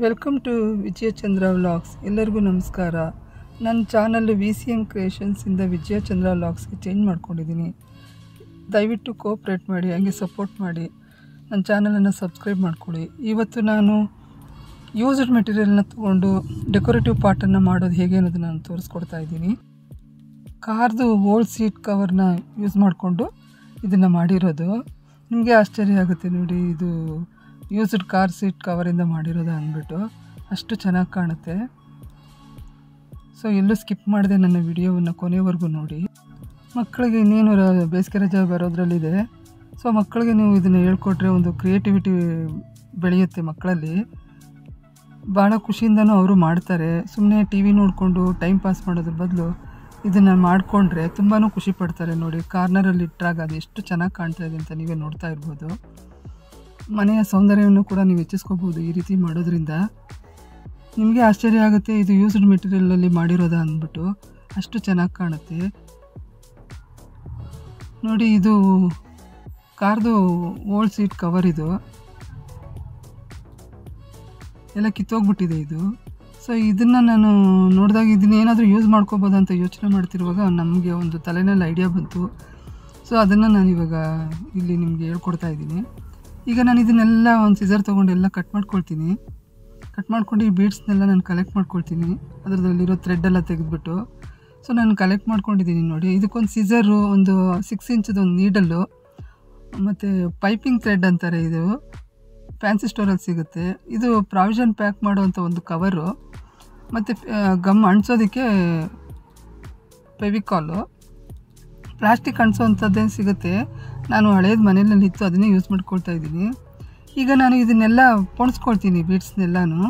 Welcome to Vijaya Chandra vlogs. ಎಲ್ಲರಿಗೂ ನಮಸ್ಕಾರ. ನನ್ನ ಚಾನಲ್ VCM ಕ್ರಿಯೇಷನ್ಸಿಂದ ವಿಜಯ ಚಂದ್ರ ವ್ಲಾಗ್ಸ್ಗೆ ಚೇಂಜ್ ಮಾಡ್ಕೊಂಡಿದ್ದೀನಿ. ದಯವಿಟ್ಟು ಕೋಆಪ್ರೇಟ್ ಮಾಡಿ, ಹಂಗೆ ಸಪೋರ್ಟ್ ಮಾಡಿ, ನನ್ನ ಚಾನಲನ್ನು ಸಬ್ಸ್ಕ್ರೈಬ್ ಮಾಡ್ಕೊಳ್ಳಿ. ಇವತ್ತು ನಾನು ಯೂಸ್ಡ್ ಮೆಟೀರಿಯಲ್ನ ತೊಗೊಂಡು ಡೆಕೋರೇಟಿವ್ ಪಾರ್ಟನ್ನು ಮಾಡೋದು ಹೇಗೆ ಅನ್ನೋದನ್ನು ನಾನು ತೋರಿಸ್ಕೊಡ್ತಾ ಇದ್ದೀನಿ. ಕಾರ್ದು ಓಲ್ಡ್ ಸೀಟ್ ಕವರ್ನ ಯೂಸ್ ಮಾಡಿಕೊಂಡು ಇದನ್ನು ಮಾಡಿರೋದು. ನಿಮಗೆ ಆಶ್ಚರ್ಯ ಆಗುತ್ತೆ ನೋಡಿ, ಇದು ಯೂಸ್ಡ್ ಕಾರ್ ಸೀಟ್ ಕವರಿಂದ ಮಾಡಿರೋದು ಅಂದ್ಬಿಟ್ಟು ಅಷ್ಟು ಚೆನ್ನಾಗಿ ಕಾಣುತ್ತೆ. ಸೊ ಎಲ್ಲೂ ಸ್ಕಿಪ್ ಮಾಡದೆ ನನ್ನ ವಿಡಿಯೋವನ್ನು ಕೊನೆವರೆಗೂ ನೋಡಿ. ಮಕ್ಕಳಿಗೆ ಇನ್ನೇನು ಬೇಸಿಗೆ ರಜೆ ಬರೋದ್ರಲ್ಲಿದೆ. ಸೊ ಮಕ್ಕಳಿಗೆ ನೀವು ಇದನ್ನು ಹೇಳ್ಕೊಟ್ರೆ ಒಂದು ಕ್ರಿಯೇಟಿವಿಟಿ ಬೆಳೆಯುತ್ತೆ ಮಕ್ಕಳಲ್ಲಿ. ಭಾಳ ಖುಷಿಯಿಂದನೂ ಅವರು ಮಾಡ್ತಾರೆ. ಸುಮ್ಮನೆ TV ನೋಡಿಕೊಂಡು ಟೈಮ್ ಪಾಸ್ ಮಾಡೋದ್ರ ಬದಲು ಇದನ್ನು ಮಾಡಿಕೊಂಡ್ರೆ ತುಂಬಾ ಖುಷಿ ಪಡ್ತಾರೆ. ನೋಡಿ, ಕಾರ್ನರಲ್ಲಿ ಇಟ್ಟಾಗ ಅದು ಎಷ್ಟು ಚೆನ್ನಾಗಿ ಕಾಣ್ತಾ ಇದೆ ಅಂತ ನೀವೇ ನೋಡ್ತಾ ಇರ್ಬೋದು. ಮನೆಯ ಸೌಂದರ್ಯವನ್ನು ಕೂಡ ನೀವು ಹೆಚ್ಚಿಸ್ಕೋಬೋದು ಈ ರೀತಿ ಮಾಡೋದ್ರಿಂದ. ನಿಮಗೆ ಆಶ್ಚರ್ಯ ಆಗುತ್ತೆ ಇದು ಯೂಸ್ಡ್ ಮೆಟೀರಿಯಲಲ್ಲಿ ಮಾಡಿರೋದ ಅಂದ್ಬಿಟ್ಟು, ಅಷ್ಟು ಚೆನ್ನಾಗಿ ಕಾಣುತ್ತೆ ನೋಡಿ. ಇದು ಕಾರ್ದು ಓಲ್ಡ್ ಸೀಟ್ ಕವರ್, ಇದು ಎಲ್ಲ ಕಿತ್ತೋಗ್ಬಿಟ್ಟಿದೆ ಇದು. ಸೊ ಇದನ್ನು ನಾನು ನೋಡಿದಾಗ ಇದನ್ನ ಏನಾದರೂ ಯೂಸ್ ಮಾಡ್ಕೋಬೋದು ಅಂತ ಯೋಚನೆ ಮಾಡ್ತಿರುವಾಗ ನಮಗೆ ಒಂದು ತಲೆನಲ್ಲಿ ಐಡಿಯಾ ಬಂತು. ಸೊ ಅದನ್ನು ನಾನು ಇವಾಗ ಇಲ್ಲಿ ನಿಮಗೆ ಹೇಳ್ಕೊಡ್ತಾ ಇದ್ದೀನಿ. ಈಗ ನಾನು ಇದನ್ನೆಲ್ಲ ಒಂದು ಸಿಸರ್ ತೊಗೊಂಡು ಎಲ್ಲ ಕಟ್ ಮಾಡ್ಕೊಳ್ತೀನಿ. ಕಟ್ ಮಾಡ್ಕೊಂಡು ಈ ಬೀಡ್ಸ್ನೆಲ್ಲ ನಾನು ಕಲೆಕ್ಟ್ ಮಾಡ್ಕೊಳ್ತೀನಿ. ಅದರಲ್ಲಿರೋ ಥ್ರೆಡ್ಡೆಲ್ಲ ತೆಗೆದುಬಿಟ್ಟು. ಸೊ ನಾನು ಕಲೆಕ್ಟ್ ಮಾಡ್ಕೊಂಡಿದ್ದೀನಿ ನೋಡಿ. ಇದಕ್ಕೊಂದು ಸಿಸರು, ಒಂದು 6 ಇಂಚದು ಒಂದು ನೀಡಲ್ಲು, ಮತ್ತು ಪೈಪಿಂಗ್ ಥ್ರೆಡ್ ಅಂತಾರೆ, ಇದು ಫ್ಯಾನ್ಸಿ ಸ್ಟೋರಲ್ಲಿ ಸಿಗುತ್ತೆ. ಇದು ಪ್ರಾವಿಷನ್ ಪ್ಯಾಕ್ ಮಾಡೋವಂಥ ಒಂದು ಕವರು, ಮತ್ತು ಗಮ್ ಅಂಟಿಸೋದಕ್ಕೆ ಫೆವಿಕಾಲು. ಪ್ಲಾಸ್ಟಿಕ್ ಅಂಟಿಸೋವಂಥದ್ದೇನು ಸಿಗುತ್ತೆ, ನಾನು ಹಳೇದು ಮನೆಯಲ್ಲಿ ಇತ್ತು ಅದನ್ನೇ ಯೂಸ್ ಮಾಡ್ಕೊಳ್ತಾ ಇದ್ದೀನಿ. ಈಗ ನಾನು ಇದನ್ನೆಲ್ಲ ಪೊಣಿಸ್ಕೊಳ್ತೀನಿ, ಬೀಡ್ಸ್ನೆಲ್ಲನೂ.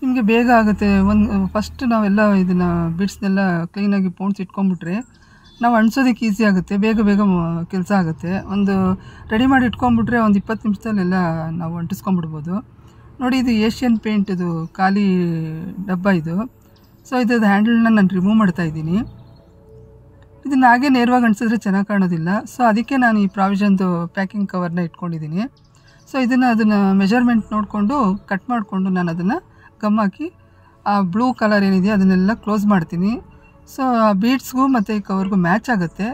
ನಿಮಗೆ ಬೇಗ ಆಗುತ್ತೆ. ಫಸ್ಟ್ ನಾವೆಲ್ಲ ಇದನ್ನು ಬೀಡ್ಸ್ನೆಲ್ಲ ಕ್ಲೀನಾಗಿ ಪೊಣಿಸಿ ಇಟ್ಕೊಂಡ್ಬಿಟ್ರೆ ನಾವು ಅಂಟಿಸೋದಕ್ಕೆ ಈಸಿ ಆಗುತ್ತೆ, ಬೇಗ ಬೇಗ ಕೆಲಸ ಆಗುತ್ತೆ. ಒಂದು ರೆಡಿ ಮಾಡಿ ಇಟ್ಕೊಂಡ್ಬಿಟ್ರೆ ಒಂದು 20 ನಿಮಿಷದಲ್ಲೆಲ್ಲ ನಾವು ಅಂಟಿಸ್ಕೊಂಡ್ಬಿಡ್ಬೋದು ನೋಡಿ. ಇದು ಏಷ್ಯನ್ ಪೇಂಟ್, ಇದು ಖಾಲಿ ಡಬ್ಬ ಇದು. ಸೊ ಇದ್ರದ್ದು ಹ್ಯಾಂಡಲ್ನ ನಾನು ರಿಮೂವ್ ಮಾಡ್ತಾಯಿದ್ದೀನಿ. ಇದನ್ನು ಹಾಗೆ ನೇರವಾಗಿ ಅಂಟಿಸಿದ್ರೆ ಚೆನ್ನಾಗಿ ಕಾಣೋದಿಲ್ಲ. ಸೊ ಅದಕ್ಕೆ ನಾನು ಈ ಪ್ರಾವಿಷನ್ದು ಪ್ಯಾಕಿಂಗ್ ಕವರ್ನ ಇಟ್ಕೊಂಡಿದ್ದೀನಿ. ಸೊ ಅದನ್ನು ಮೆಜರ್ಮೆಂಟ್ ನೋಡಿಕೊಂಡು ಕಟ್ ಮಾಡಿಕೊಂಡು ನಾನು ಅದನ್ನು ಗಮ್ ಹಾಕಿ ಆ ಬ್ಲೂ ಕಲರ್ ಏನಿದೆ ಅದನ್ನೆಲ್ಲ ಕ್ಲೋಸ್ ಮಾಡ್ತೀನಿ. ಸೊ ಆ ಬೀಡ್ಸ್ಗೂ ಮತ್ತು ಈ ಕವರ್ಗೂ ಮ್ಯಾಚ್ ಆಗುತ್ತೆ,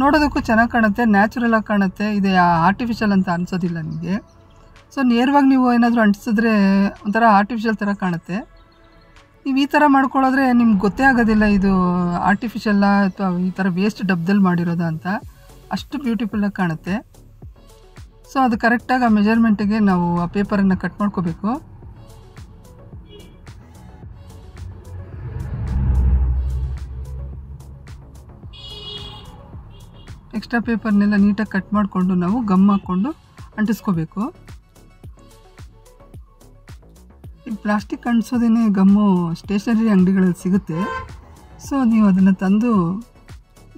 ನೋಡೋದಕ್ಕೂ ಚೆನ್ನಾಗಿ ಕಾಣುತ್ತೆ, ನ್ಯಾಚುರಲಾಗಿ ಕಾಣುತ್ತೆ. ಇದು ಆರ್ಟಿಫಿಷಿಯಲ್ ಅಂತ ಅನಿಸೋದಿಲ್ಲ ನಿಮಗೆ. ಸೊ ನೇರವಾಗಿ ನೀವು ಏನಾದರೂ ಅಂಟಿಸಿದ್ರೆ ಒಂಥರ ಆರ್ಟಿಫಿಷಿಯಲ್ ಥರ ಕಾಣುತ್ತೆ. ನೀವು ಈ ಥರ ಮಾಡ್ಕೊಳ್ಳೋದ್ರೆ ನಿಮ್ಗೆ ಗೊತ್ತೇ ಆಗೋದಿಲ್ಲ ಇದು ಆರ್ಟಿಫಿಷಿಯಲ್ಲ ಅಥವಾ ಈ ಥರ ವೇಸ್ಟ್ ಡಬ್ಬದಲ್ಲಿ ಮಾಡಿರೋದ ಅಂತ. ಅಷ್ಟು ಬ್ಯೂಟಿಫುಲ್ಲಾಗಿ ಕಾಣುತ್ತೆ. ಸೊ ಅದು ಕರೆಕ್ಟಾಗಿ ಆ ಮೆಜರ್ಮೆಂಟಿಗೆ ನಾವು ಆ ಪೇಪರನ್ನು ಕಟ್ ಮಾಡ್ಕೋಬೇಕು. ಎಕ್ಸ್ಟ್ರಾ ಪೇಪರ್ನೆಲ್ಲ ನೀಟಾಗಿ ಕಟ್ ಮಾಡಿಕೊಂಡು ನಾವು ಗಮ್ ಹಾಕ್ಕೊಂಡು ಅಂಟಿಸ್ಕೋಬೇಕು. ಈ ಪ್ಲಾಸ್ಟಿಕ್ ಅಂಟಿಸೋದೇನೆ ಗಮ್ಮು ಸ್ಟೇಷನರಿ ಅಂಗಡಿಗಳಲ್ಲಿ ಸಿಗುತ್ತೆ. ಸೊ ನೀವು ಅದನ್ನು ತಂದು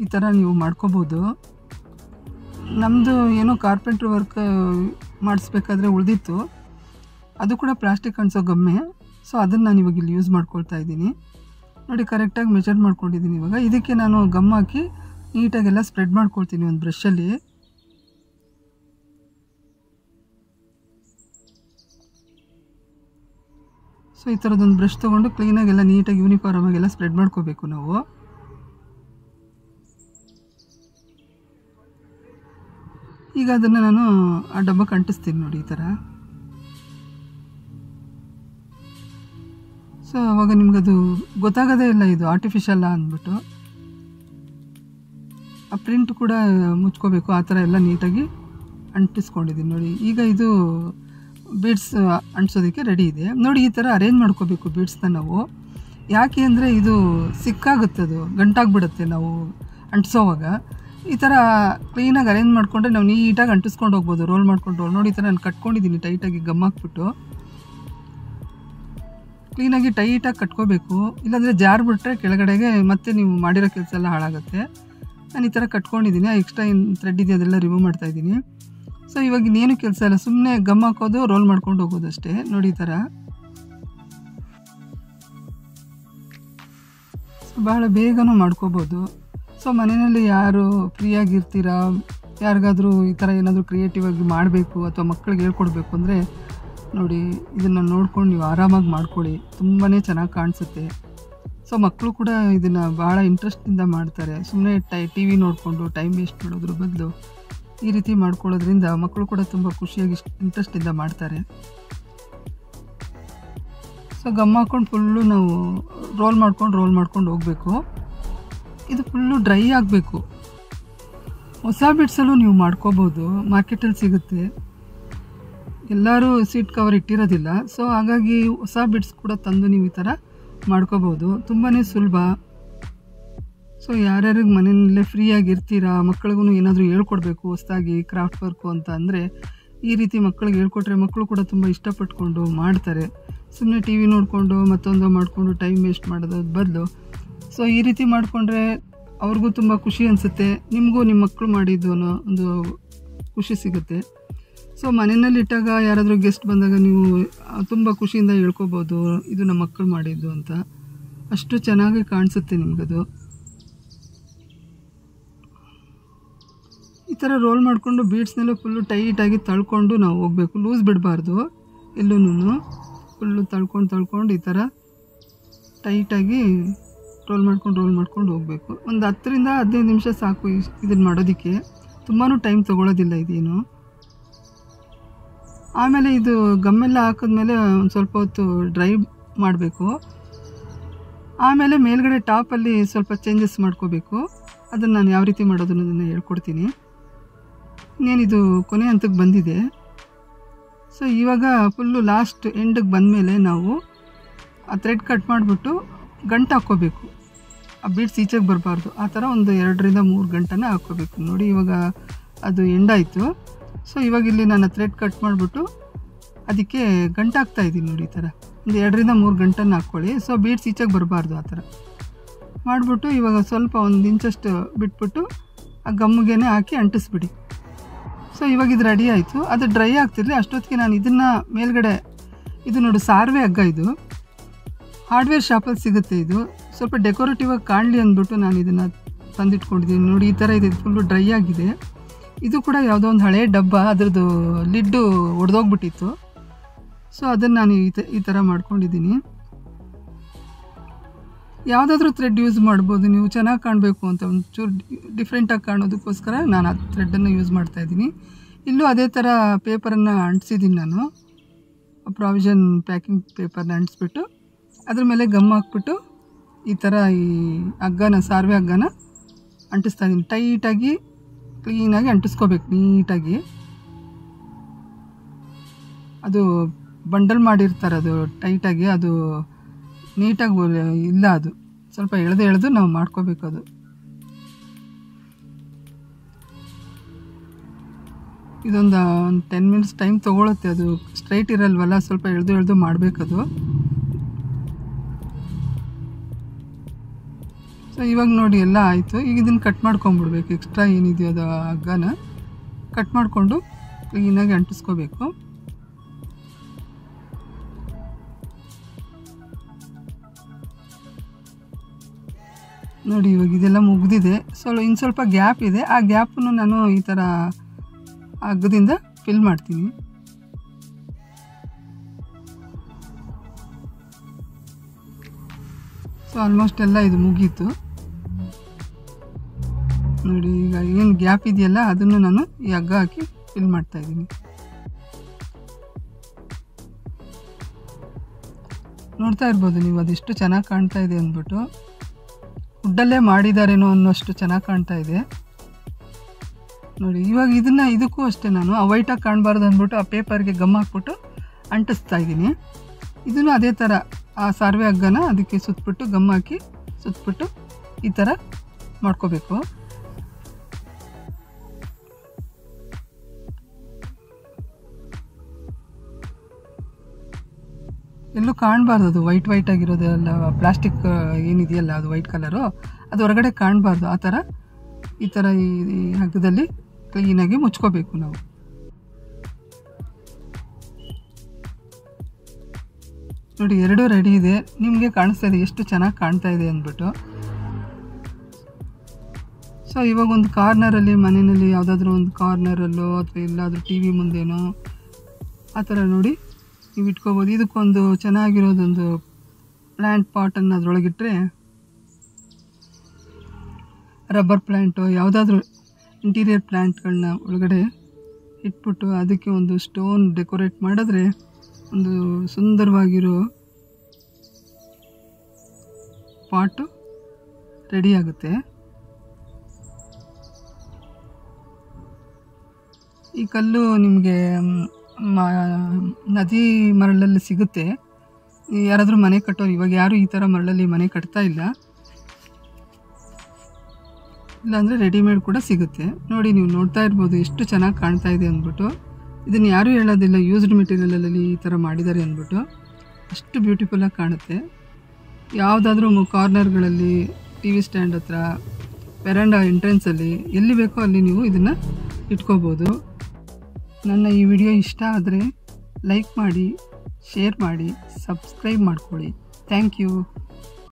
ಈ ಥರ ನೀವು ಮಾಡ್ಕೋಬೋದು. ನಮ್ಮದು ಏನೋ ಕಾರ್ಪೆಂಟ್ರ್ ವರ್ಕ್ ಮಾಡಿಸ್ಬೇಕಾದ್ರೆ ಉಳಿದಿತ್ತು, ಅದು ಕೂಡ ಪ್ಲಾಸ್ಟಿಕ್ ಅಂಟಿಸೋ ಗಮ್ಮೆ. ಸೊ ಅದನ್ನು ನಾನು ಇವಾಗ ಇಲ್ಲಿ ಯೂಸ್ ಮಾಡ್ಕೊಳ್ತಾ ಇದ್ದೀನಿ ನೋಡಿ. ಕರೆಕ್ಟಾಗಿ ಮೆಜರ್ ಮಾಡ್ಕೊಂಡಿದ್ದೀನಿ. ಇವಾಗ ಇದಕ್ಕೆ ನಾನು ಗಮ್ ಹಾಕಿ ನೀಟಾಗೆಲ್ಲ ಸ್ಪ್ರೆಡ್ ಮಾಡ್ಕೊಳ್ತೀನಿ ಒಂದು ಬ್ರಷಲ್ಲಿ. ಸೊ ಈ ಥರದೊಂದು ಬ್ರಷ್ ತೊಗೊಂಡು ಕ್ಲೀನಾಗೆಲ್ಲ ನೀಟಾಗಿ ಯೂನಿಫಾರ್ಮ್ ಆಗೆಲ್ಲ ಸ್ಪ್ರೆಡ್ ಮಾಡ್ಕೋಬೇಕು ನಾವು. ಈಗ ಅದನ್ನು ನಾನು ಆ ಡಬ್ಬಕ್ಕೆ ಅಂಟಿಸ್ತೀನಿ ನೋಡಿ ಈ ಥರ. ಸೊ ಅವಾಗ ನಿಮಗದು ಗೊತ್ತಾಗೋದೇ ಇಲ್ಲ ಇದು ಆರ್ಟಿಫಿಷಿಯಲ್ಲ ಅಂದ್ಬಿಟ್ಟು. ಆ ಪ್ರಿಂಟ್ ಕೂಡ ಮುಚ್ಕೋಬೇಕು, ಆ ಥರ ಎಲ್ಲ ನೀಟಾಗಿ ಅಂಟಿಸ್ಕೊಂಡಿದ್ದೀನಿ ನೋಡಿ. ಈಗ ಇದು ಬೀಡ್ಸ್ ಅಂಟಿಸೋದಕ್ಕೆ ರೆಡಿ ಇದೆ ನೋಡಿ. ಈ ಥರ ಅರೇಂಜ್ ಮಾಡ್ಕೋಬೇಕು ಬೀಡ್ಸ್ನ ನಾವು. ಯಾಕೆ ಅಂದರೆ ಇದು ಸಿಕ್ಕಾಗುತ್ತೆ, ಅದು ಗಂಟಾಗ್ಬಿಡುತ್ತೆ ನಾವು ಅಂಟಿಸೋವಾಗ. ಈ ಥರ ಕ್ಲೀನಾಗಿ ಅರೇಂಜ್ ಮಾಡಿಕೊಂಡ್ರೆ ನಾವು ನೀಟಾಗಿ ಅಂಟಿಸ್ಕೊಂಡು ಹೋಗ್ಬೋದು, ರೋಲ್ ಮಾಡ್ಕೊಂಡು. ನೋಡಿ ಈ ಥರ ನಾನು ಕಟ್ಕೊಂಡಿದ್ದೀನಿ ಟೈಟಾಗಿ ಗಮ್ ಹಾಕ್ಬಿಟ್ಟು. ಕ್ಲೀನಾಗಿ ಟೈಟಾಗಿ ಕಟ್ಕೋಬೇಕು, ಇಲ್ಲಾಂದರೆ ಜಾರ್ಬಿಟ್ರೆ ಕೆಳಗಡೆಗೆ ಮತ್ತೆ ನೀವು ಮಾಡಿರೋ ಕೆಲಸ ಎಲ್ಲ ಹಾಳಾಗುತ್ತೆ. ನಾನು ಈ ಥರ ಕಟ್ಕೊಂಡಿದ್ದೀನಿ. ಎಕ್ಸ್ಟ್ರಾ ಏನು ಥ್ರೆಡ್ ಇದೆ ಅದೆಲ್ಲ ರಿಮೂವ್ ಮಾಡ್ತಾಯಿದ್ದೀನಿ. ಸೊ ಇವಾಗ ಇನ್ನೇನು ಕೆಲಸ ಇಲ್ಲ, ಸುಮ್ಮನೆ ಗಮ್ ಹಾಕೋದು, ರೋಲ್ ಮಾಡ್ಕೊಂಡು ಹೋಗೋದು ಅಷ್ಟೇ ನೋಡಿ ಈ ಥರ. ಸೊ ಭಾಳ ಬೇಗನೂ ಮಾಡ್ಕೋಬೋದು. ಸೊ ಮನೆಯಲ್ಲಿ ಯಾರು ಫ್ರೀಯಾಗಿರ್ತೀರಾ, ಯಾರಿಗಾದರೂ ಈ ಥರ ಏನಾದರೂ ಕ್ರಿಯೇಟಿವ್ ಆಗಿ ಮಾಡಬೇಕು ಅಥವಾ ಮಕ್ಕಳಿಗೆ ಹೇಳ್ಕೊಡ್ಬೇಕು ಅಂದರೆ ನೋಡಿ, ಇದನ್ನು ನೋಡ್ಕೊಂಡು ನೀವು ಆರಾಮಾಗಿ ಮಾಡ್ಕೊಳ್ಳಿ. ತುಂಬಾ ಚೆನ್ನಾಗಿ ಕಾಣಿಸುತ್ತೆ. ಸೊ ಮಕ್ಕಳು ಕೂಡ ಇದನ್ನು ಭಾಳ ಇಂಟ್ರೆಸ್ಟಿಂದ ಮಾಡ್ತಾರೆ. ಸುಮ್ಮನೆ ಟಿ ವಿ ನೋಡಿಕೊಂಡು ಟೈಮ್ ವೇಸ್ಟ್ ಮಾಡೋದ್ರ ಬದಲು ಈ ರೀತಿ ಮಾಡ್ಕೊಳ್ಳೋದ್ರಿಂದ ಮಕ್ಕಳು ಕೂಡ ತುಂಬ ಖುಷಿಯಾಗಿ ಇಂಟ್ರೆಸ್ಟಿಂದ ಮಾಡ್ತಾರೆ. ಸೊ ಗಮ್ ಹಾಕ್ಕೊಂಡು ಫುಲ್ಲು ನಾವು ರೋಲ್ ಮಾಡ್ಕೊಂಡು ಹೋಗಬೇಕು. ಇದು ಫುಲ್ಲು ಡ್ರೈ ಆಗಬೇಕು. ಹೊಸ ಬಿಡ್ಸಲ್ಲೂ ನೀವು ಮಾಡ್ಕೋಬೋದು, ಮಾರ್ಕೆಟಲ್ಲಿ ಸಿಗುತ್ತೆ. ಎಲ್ಲರೂ ಸೀಟ್ ಕವರ್ ಇಟ್ಟಿರೋದಿಲ್ಲ. ಸೊ ಹಾಗಾಗಿ ಹೊಸ ಬಿಡ್ಸ್ ಕೂಡ ತಂದು ನೀವು ಈ ಥರ ಮಾಡ್ಕೋಬೋದು. ತುಂಬಾ ಸುಲಭ. ಸೊ ಯಾರ್ಯಾರಿಗೆ ಮನೆಯಲ್ಲೇ ಫ್ರೀಯಾಗಿ ಇರ್ತೀರಾ, ಮಕ್ಕಳಿಗೂ ಏನಾದರೂ ಹೇಳ್ಕೊಡ್ಬೇಕು ಹೊಸದಾಗಿ ಕ್ರಾಫ್ಟ್ ವರ್ಕು ಅಂತ ಅಂದರೆ ಈ ರೀತಿ ಮಕ್ಕಳಿಗೆ ಹೇಳ್ಕೊಟ್ರೆ ಮಕ್ಕಳು ಕೂಡ ತುಂಬ ಇಷ್ಟಪಟ್ಕೊಂಡು ಮಾಡ್ತಾರೆ. ಸುಮ್ಮನೆ ಟಿ ವಿ ನೋಡಿಕೊಂಡು ಮತ್ತೊಂದು ಮಾಡಿಕೊಂಡು ಟೈಮ್ ವೇಸ್ಟ್ ಮಾಡೋದ್ರ ಬದಲು ಸೊ ಈ ರೀತಿ ಮಾಡಿಕೊಂಡ್ರೆ ಅವ್ರಿಗೂ ತುಂಬ ಖುಷಿ ಅನಿಸುತ್ತೆ, ನಿಮಗೂ ನಿಮ್ಮ ಮಕ್ಕಳು ಮಾಡಿದ್ದು ಅನ್ನೋ ಒಂದು ಖುಷಿ ಸಿಗುತ್ತೆ. ಸೊ ಮನೆಯಲ್ಲಿಟ್ಟಾಗ ಯಾರಾದರೂ ಗೆಸ್ಟ್ ಬಂದಾಗ ನೀವು ತುಂಬ ಖುಷಿಯಿಂದ ಹೇಳ್ಕೊಬೋದು, ಇದು ನಮ್ಮ ಮಕ್ಕಳು ಮಾಡಿದ್ದು ಅಂತ. ಅಷ್ಟು ಚೆನ್ನಾಗಿ ಕಾಣಿಸುತ್ತೆ ನಿಮಗದು. ಈ ಥರ ರೋಲ್ ಮಾಡಿಕೊಂಡು ಬೀಡ್ಸ್ನೆಲ್ಲ ಫುಲ್ಲು ಟೈಟಾಗಿ ತಳ್ಕೊಂಡು ನಾವು ಹೋಗಬೇಕು. ಲೂಸ್ ಬಿಡಬಾರ್ದು. ಎಲ್ಲೂ ಫುಲ್ಲು ತಳ್ಕೊಂಡು ಈ ಥರ ಟೈಟಾಗಿ ರೋಲ್ ಮಾಡ್ಕೊಂಡು ಹೋಗಬೇಕು. ಒಂದು 10ರಿಂದ 15 ನಿಮಿಷ ಸಾಕು ಇದನ್ನು ಮಾಡೋದಕ್ಕೆ. ತುಂಬಾ ಟೈಮ್ ತೊಗೊಳ್ಳೋದಿಲ್ಲ ಇದೇನು. ಆಮೇಲೆ ಇದು ಗಮ್ಮೆಲ್ಲ ಹಾಕಿದ್ಮೇಲೆ ಒಂದು ಸ್ವಲ್ಪ ಹೊತ್ತು ಡ್ರೈ ಮಾಡಬೇಕು. ಆಮೇಲೆ ಮೇಲ್ಗಡೆ ಟಾಪಲ್ಲಿ ಸ್ವಲ್ಪ ಚೇಂಜಸ್ ಮಾಡ್ಕೋಬೇಕು. ಅದನ್ನು ನಾನು ಯಾವ ರೀತಿ ಮಾಡೋದು ಅನ್ನೋದನ್ನು ಹೇಳ್ಕೊಡ್ತೀನಿ. ಇನ್ನೇನಿದು ಕೊನೆ ಹಂತಕ್ಕೆ ಬಂದಿದೆ. ಸೊ ಇವಾಗ ಫುಲ್ಲು ಲಾಸ್ಟ್ ಎಂಡಿಗೆ ಬಂದಮೇಲೆ ನಾವು ಆ ಥ್ರೆಡ್ ಕಟ್ ಮಾಡಿಬಿಟ್ಟು ಗಂಟು ಹಾಕ್ಕೋಬೇಕು. ಆ ಬೀಡ್ಸ್ ಈಚೆಗೆ ಬರಬಾರ್ದು. ಆ ಥರ ಒಂದು 2ರಿಂದ 3 ಗಂಟೆನ ಹಾಕ್ಕೋಬೇಕು. ನೋಡಿ ಇವಾಗ ಅದು ಎಂಡಾಯಿತು. ಸೊ ಇವಾಗ ಇಲ್ಲಿ ನಾನು ಥ್ರೆಡ್ ಕಟ್ ಮಾಡಿಬಿಟ್ಟು ಅದಕ್ಕೆ ಗಂಟು ಹಾಕ್ತಾಯಿದ್ದೀನಿ. ನೋಡಿ ಈ ಥರ ಒಂದು 2ರಿಂದ 3 ಗಂಟೆನ ಹಾಕ್ಕೊಳ್ಳಿ. ಸೊ ಬೀಡ್ಸ್ ಈಚೆಗೆ ಬರಬಾರ್ದು. ಆ ಥರ ಮಾಡಿಬಿಟ್ಟು ಇವಾಗ ಸ್ವಲ್ಪ 1 ಇಂಚಷ್ಟು ಬಿಟ್ಬಿಟ್ಟು ಆ ಗಮ್ಮಿಗೆ ಹಾಕಿ ಅಂಟಿಸ್ಬಿಡಿ. ಸೊ ಇವಾಗ ಇದು ರೆಡಿ ಆಯಿತು. ಅದು ಡ್ರೈ ಆಗ್ತಿರಲಿ ಅಷ್ಟೊತ್ತಿಗೆ ನಾನು ಇದನ್ನು ಮೇಲ್ಗಡೆ ಇದು ನೋಡಿ ಸಾರ್ವೆ ಹಗ್ಗ, ಇದು ಹಾರ್ಡ್ವೇರ್ ಶಾಪಲ್ಲಿ ಸಿಗುತ್ತೆ. ಇದು ಸ್ವಲ್ಪ ಡೆಕೋರೇಟಿವ್ ಆಗಿ ಕಾಣಲಿ ಅಂದ್ಬಿಟ್ಟು ನಾನು ಇದನ್ನು ತಂದಿಟ್ಕೊಂಡಿದ್ದೀನಿ. ನೋಡಿ ಈ ಥರ ಇದೆ, ಫುಲ್ಲು ಡ್ರೈ ಆಗಿದೆ. ಇದು ಕೂಡ ಯಾವುದೋ ಒಂದು ಹಳೆ ಡಬ್ಬ, ಅದರದ್ದು ಲಿಡ್ಡು ಒಡೆದೋಗ್ಬಿಟ್ಟಿತ್ತು. ಸೊ ಅದನ್ನು ನಾನು ಈ ಥರ ಮಾಡ್ಕೊಂಡಿದ್ದೀನಿ. ಯಾವುದಾದ್ರೂ ಥ್ರೆಡ್ ಯೂಸ್ ಮಾಡ್ಬೋದು ನೀವು, ಚೆನ್ನಾಗಿ ಕಾಣಬೇಕು ಅಂತ ಒಂಚೂರು ಡಿಫ್ರೆಂಟಾಗಿ ಕಾಣೋದಕ್ಕೋಸ್ಕರ ನಾನು ಆ ಥ್ರೆಡ್ಡನ್ನು ಯೂಸ್ ಮಾಡ್ತಾಯಿದ್ದೀನಿ. ಇಲ್ಲೂ ಅದೇ ಥರ ಪೇಪರನ್ನು ಅಂಟಿಸಿದ್ದೀನಿ ನಾನು. ಪ್ರಾವಿಷನ್ ಪ್ಯಾಕಿಂಗ್ ಪೇಪರ್ನ ಅಂಟಿಸ್ಬಿಟ್ಟು ಅದ್ರ ಮೇಲೆ ಗಮ್ ಹಾಕ್ಬಿಟ್ಟು ಈ ಥರ ಈ ಹಗ್ಗನ ಸಾರ್ವೆ ಹಗ್ಗನ ಅಂಟಿಸ್ತಾಯಿದ್ದೀನಿ. ಟೈಟಾಗಿ ಕ್ಲೀನಾಗಿ ಅಂಟಿಸ್ಕೋಬೇಕು ನೀಟಾಗಿ. ಅದು ಬಂಡಲ್ ಮಾಡಿರ್ತಾರೆ, ಅದು ಟೈಟಾಗಿ, ಅದು ನೀಟಾಗಿ ಇಲ್ಲ. ಅದು ಸ್ವಲ್ಪ ಎಳೆದು ನಾವು ಮಾಡ್ಕೋಬೇಕು. ಅದು ಇದೊಂದು 10 ಮಿನಿಟ್ಸ್ ಟೈಮ್ ತೊಗೊಳುತ್ತೆ. ಅದು ಸ್ಟ್ರೈಟ್ ಇರಲ್ವಲ್ಲ, ಸ್ವಲ್ಪ ಎಳೆದು ಮಾಡಬೇಕದು. ಸೊ ಇವಾಗ ನೋಡಿ ಎಲ್ಲ ಆಯಿತು. ಈಗ ಇದನ್ನು ಕಟ್ ಮಾಡ್ಕೊಂಬಿಡ್ಬೇಕು. ಎಕ್ಸ್ಟ್ರಾ ಏನಿದೆಯೋ ಅದು ಹಗ್ಗನ ಕಟ್ ಮಾಡಿಕೊಂಡು ಕ್ಲೀನಾಗಿ ಅಂಟಿಸ್ಕೋಬೇಕು. ನೋಡಿ ಇವಾಗ ಇದೆಲ್ಲ ಮುಗಿದಿದೆ. ಇನ್ನು ಸ್ವಲ್ಪ ಗ್ಯಾಪ್ ಇದೆ. ಆ ಗ್ಯಾಪನ್ನು ನಾನು ಈ ಥರ ಹಗ್ಗದಿಂದ ಫಿಲ್ ಮಾಡ್ತೀನಿ. ಸೊ ಆಲ್ಮೋಸ್ಟ್ ಎಲ್ಲ ಇದು ಮುಗೀತು. ನೋಡಿ ಈಗ ಏನು ಗ್ಯಾಪ್ ಇದೆಯಲ್ಲ ಅದನ್ನು ನಾನು ಈ ಹಗ್ಗ ಹಾಕಿ ಫಿಲ್ ಮಾಡ್ತಾಯಿದ್ದೀನಿ. ನೋಡ್ತಾ ಇರ್ಬೋದು ನೀವು ಅದೆಷ್ಟು ಚೆನ್ನಾಗಿ ಕಾಣ್ತಾ ಇದೆ ಅಂದ್ಬಿಟ್ಟು. ವುಡ್ಡಲ್ಲೇ ಮಾಡಿದಾರೇನೋ ಅನ್ನೋಷ್ಟು ಚೆನ್ನಾಗಿ ಕಾಣ್ತಾ ಇದೆ ನೋಡಿ. ಇವಾಗ ಇದಕ್ಕೂ ಅಷ್ಟೇ ನಾನು ವೈಟಾಗಿ ಕಾಣಬಾರ್ದು ಅಂದ್ಬಿಟ್ಟು ಆ ಪೇಪರ್ಗೆ ಗಮ್ ಹಾಕ್ಬಿಟ್ಟು ಅಂಟಿಸ್ತಾ ಇದ್ದೀನಿ. ಇದನ್ನು ಅದೇ ಥರ ಆ ಸಾರ್ವೆ ಹಗ್ಗನ ಅದಕ್ಕೆ ಸುತ್ತಬಿಟ್ಟು ಗಮ್ ಹಾಕಿ ಸುತ್ತಬಿಟ್ಟು ಈ ಥರ ಮಾಡ್ಕೋಬೇಕು. ಎಲ್ಲೂ ಕಾಣಬಾರ್ದು, ಅದು ವೈಟ್ ಆಗಿರೋದೆಲ್ಲ ಪ್ಲಾಸ್ಟಿಕ್ ಏನಿದೆಯಲ್ಲ ಅದು ವೈಟ್ ಕಲರು, ಅದು ಹೊರಗಡೆ ಕಾಣಬಾರ್ದು. ಆ ಥರ ಈ ಥರ ಈ ಹಗ್ಗದಲ್ಲಿ ಕ್ಲೀನಾಗಿ ಮುಚ್ಕೋಬೇಕು ನಾವು. ನೋಡಿ ಎರಡೂ ರೆಡಿ ಇದೆ. ನಿಮಗೆ ಕಾಣಿಸ್ತಾ ಇದೆ ಎಷ್ಟು ಚೆನ್ನಾಗಿ ಕಾಣ್ತಾ ಇದೆ ಅಂದ್ಬಿಟ್ಟು. ಸೊ ಇವಾಗ ಒಂದು ಕಾರ್ನರಲ್ಲಿ ಮನೆಯಲ್ಲಿ ಯಾವುದಾದ್ರೂ ಒಂದು ಕಾರ್ನರಲ್ಲೋ ಅಥವಾ ಎಲ್ಲಾದರೂ ಟಿ ವಿ ಮುಂದೆನೋ ಆ ಥರ ನೋಡಿ ನೀವು ಇಟ್ಕೋಬೋದು. ಇದಕ್ಕೊಂದು ಚೆನ್ನಾಗಿರೋದೊಂದು ಪ್ಲ್ಯಾಂಟ್ ಪಾಟನ್ನು ಅದರೊಳಗಿಟ್ಟರೆ, ರಬ್ಬರ್ ಪ್ಲ್ಯಾಂಟು ಯಾವುದಾದ್ರೂ ಇಂಟೀರಿಯರ್ ಪ್ಲ್ಯಾಂಟ್ಗಳನ್ನ ಒಳಗಡೆ ಇಟ್ಬಿಟ್ಟು ಅದಕ್ಕೆ ಒಂದು ಸ್ಟೋನ್ ಡೆಕೋರೇಟ್ ಮಾಡಿದ್ರೆ ಒಂದು ಸುಂದರವಾಗಿರೋ ಪಾಟು ರೆಡಿ ಆಗುತ್ತೆ. ಈ ಕಲ್ಲು ನಿಮಗೆ ನದಿ ಮರಳಲ್ಲಿ ಸಿಗುತ್ತೆ. ಯಾರಾದರೂ ಮನೆ ಕಟ್ಟೋರು, ಇವಾಗ ಯಾರೂ ಈ ಥರ ಮರಳಲ್ಲಿ ಮನೆ ಕಟ್ತಾ ಇಲ್ಲ, ಇಲ್ಲಾಂದರೆ ರೆಡಿಮೇಡ್ ಕೂಡ ಸಿಗುತ್ತೆ. ನೋಡಿ, ನೀವು ನೋಡ್ತಾ ಇರ್ಬೋದು ಎಷ್ಟು ಚೆನ್ನಾಗಿ ಕಾಣ್ತಾ ಇದೆ ಅಂದ್ಬಿಟ್ಟು. ಇದನ್ನು ಯಾರೂ ಹೇಳೋದಿಲ್ಲ ಯೂಸ್ಡ್ ಮೆಟೀರಿಯಲಲ್ಲಿ ಈ ಥರ ಮಾಡಿದ್ದಾರೆ ಅಂದ್ಬಿಟ್ಟು. ಅಷ್ಟು ಬ್ಯೂಟಿಫುಲ್ಲಾಗಿ ಕಾಣುತ್ತೆ. ಯಾವುದಾದ್ರೂ ಕಾರ್ನರ್ಗಳಲ್ಲಿ, ಟಿ ವಿ ಸ್ಟ್ಯಾಂಡ್ ಹತ್ರ, ವೆರಾಂಡಾ ಎಂಟ್ರೆನ್ಸಲ್ಲಿ, ಎಲ್ಲಿ ಬೇಕೋ ಅಲ್ಲಿ ನೀವು ಇದನ್ನು ಇಟ್ಕೋಬೋದು. ನನ್ನ ಈ ವಿಡಿಯೋ ಇಷ್ಟ ಆದರೆ ಲೈಕ್ ಮಾಡಿ, ಶೇರ್ ಮಾಡಿ, ಸಬ್ಸ್ಕ್ರೈಬ್ ಮಾಡ್ಕೊಳ್ಳಿ. Thank you.